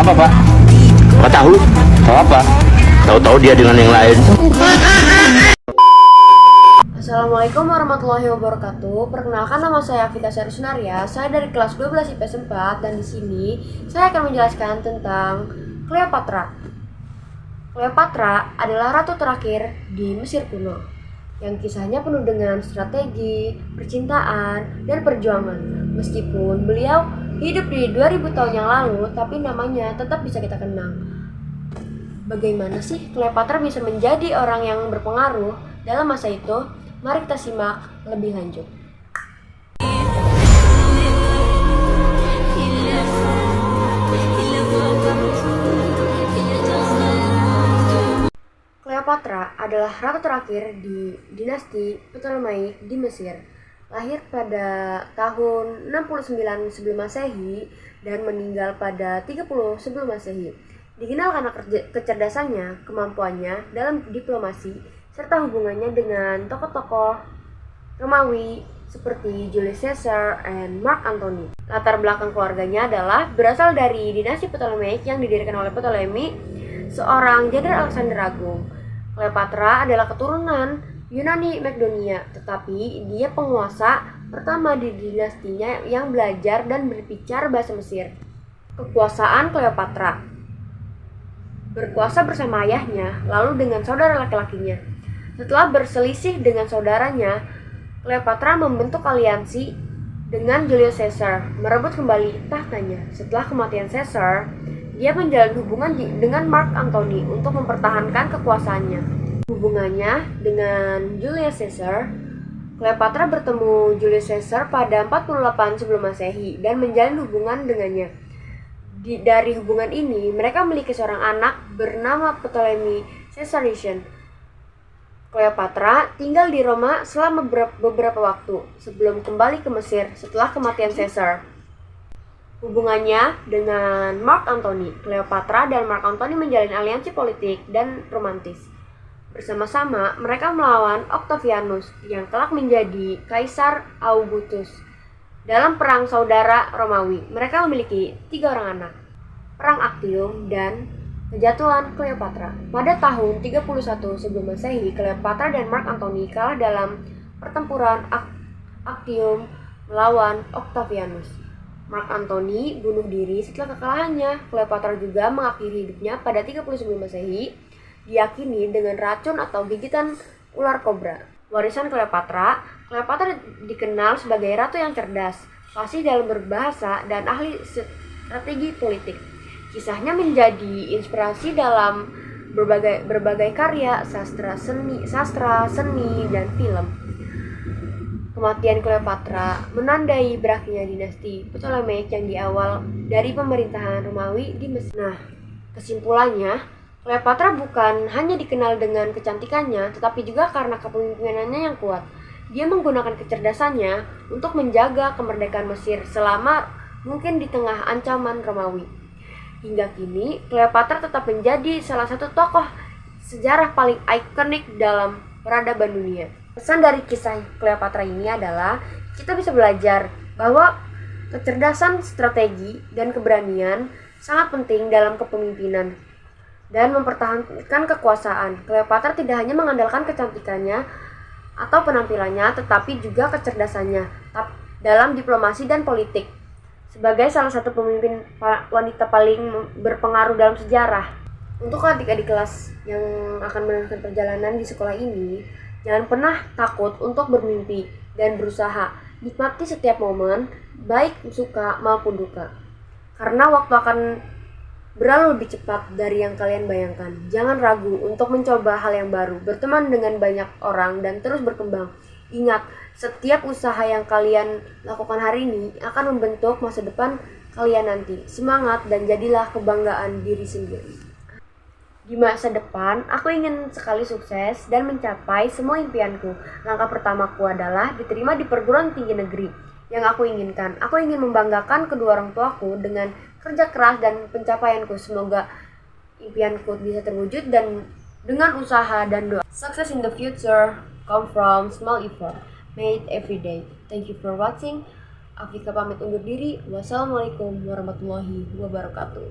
Kenapa Pak? Nggak tahu. Tahu apa? Tahu-tahu dia dengan yang lain. Assalamualaikum warahmatullahi wabarakatuh. Perkenalkan, nama saya Afita Sunaria. Saya dari kelas 12 IPS 4 dan di sini saya akan menjelaskan tentang Cleopatra. Cleopatra adalah ratu terakhir di Mesir kuno yang kisahnya penuh dengan strategi, percintaan, dan perjuangan. Meskipun beliau hidup di 2000 tahun yang lalu, tapi namanya tetap bisa kita kenang. Bagaimana sih Cleopatra bisa menjadi orang yang berpengaruh dalam masa itu? Mari kita simak lebih lanjut. Cleopatra adalah ratu terakhir di dinasti Ptolemaic di Mesir. Lahir pada tahun 69 sebelum Masehi dan meninggal pada 30 sebelum Masehi. Dikenal karena kecerdasannya, kemampuannya dalam diplomasi, serta hubungannya dengan tokoh-tokoh Romawi seperti Julius Caesar dan Mark Antony. Latar belakang keluarganya adalah berasal dari dinasti Ptolemaic yang didirikan oleh Ptolemy, seorang jenderal Alexander Agung. Cleopatra adalah keturunan Yunani Makedonia, tetapi dia penguasa pertama di dinastinya yang belajar dan berbicara bahasa Mesir. Kekuasaan Cleopatra: berkuasa bersama ayahnya, lalu dengan saudara laki-lakinya. Setelah berselisih dengan saudaranya, Cleopatra membentuk aliansi dengan Julius Caesar, merebut kembali tahtanya. Setelah kematian Caesar, dia menjalin hubungan dengan Mark Antony untuk mempertahankan kekuasaannya. Hubungannya dengan Julius Caesar, Cleopatra bertemu Julius Caesar pada 48 sebelum Masehi dan menjalin hubungan dengannya. Dari hubungan ini, mereka memiliki seorang anak bernama Ptolemy Caesarion. Cleopatra tinggal di Roma selama beberapa waktu sebelum kembali ke Mesir setelah kematian Caesar. Hubungannya dengan Mark Antony, Cleopatra dan Mark Antony menjalin aliansi politik dan romantis. Bersama-sama, mereka melawan Octavianus yang kelak menjadi Kaisar Augustus. Dalam perang saudara Romawi, mereka memiliki 3 orang anak. Perang Actium dan kejatuhan Cleopatra. Pada tahun 31 sebelum Masehi, Cleopatra dan Mark Antony kalah dalam pertempuran Actium melawan Octavianus. Mark Antony bunuh diri setelah kekalahannya. Cleopatra juga mengakhiri hidupnya pada 30 sebelum Masehi, diyakini dengan racun atau gigitan ular kobra. Warisan Cleopatra: Cleopatra dikenal sebagai ratu yang cerdas, fasih dalam berbahasa, dan ahli strategi politik. Kisahnya menjadi inspirasi dalam berbagai karya sastra, seni, dan film. Kematian Cleopatra menandai berakhirnya dinasti Ptolemaic yang diawal dari pemerintahan Romawi di Mesir. Nah, kesimpulannya, Cleopatra bukan hanya dikenal dengan kecantikannya, tetapi juga karena kepemimpinannya yang kuat. Dia menggunakan kecerdasannya untuk menjaga kemerdekaan Mesir selama mungkin di tengah ancaman Romawi. Hingga kini, Cleopatra tetap menjadi salah satu tokoh sejarah paling ikonik dalam peradaban dunia. Pesan dari kisah Cleopatra ini adalah kita bisa belajar bahwa kecerdasan, strategi, dan keberanian sangat penting dalam kepemimpinan dan mempertahankan kekuasaan. Cleopatra tidak hanya mengandalkan kecantikannya atau penampilannya, tetapi juga kecerdasannya dalam diplomasi dan politik. Sebagai salah satu pemimpin wanita paling berpengaruh dalam sejarah. Untuk adik-adik kelas yang akan melanjutkan perjalanan di sekolah ini, jangan pernah takut untuk bermimpi dan berusaha. Nikmati setiap momen, baik suka maupun duka. Karena waktu akan berlalu lebih cepat dari yang kalian bayangkan. Jangan ragu untuk mencoba hal yang baru, berteman dengan banyak orang, dan terus berkembang. Ingat, setiap usaha yang kalian lakukan hari ini akan membentuk masa depan kalian nanti. Semangat dan jadilah kebanggaan diri sendiri. Di masa depan, aku ingin sekali sukses dan mencapai semua impianku. Langkah pertamaku adalah diterima di perguruan tinggi negeri yang aku inginkan. Aku ingin membanggakan kedua orang tuaku dengan kerja keras dan pencapaianku. Semoga impianku bisa terwujud dan dengan usaha dan doa. Success in the future come from small effort made every day. Thank you for watching. Afika pamit undur diri. Wassalamualaikum warahmatullahi wabarakatuh.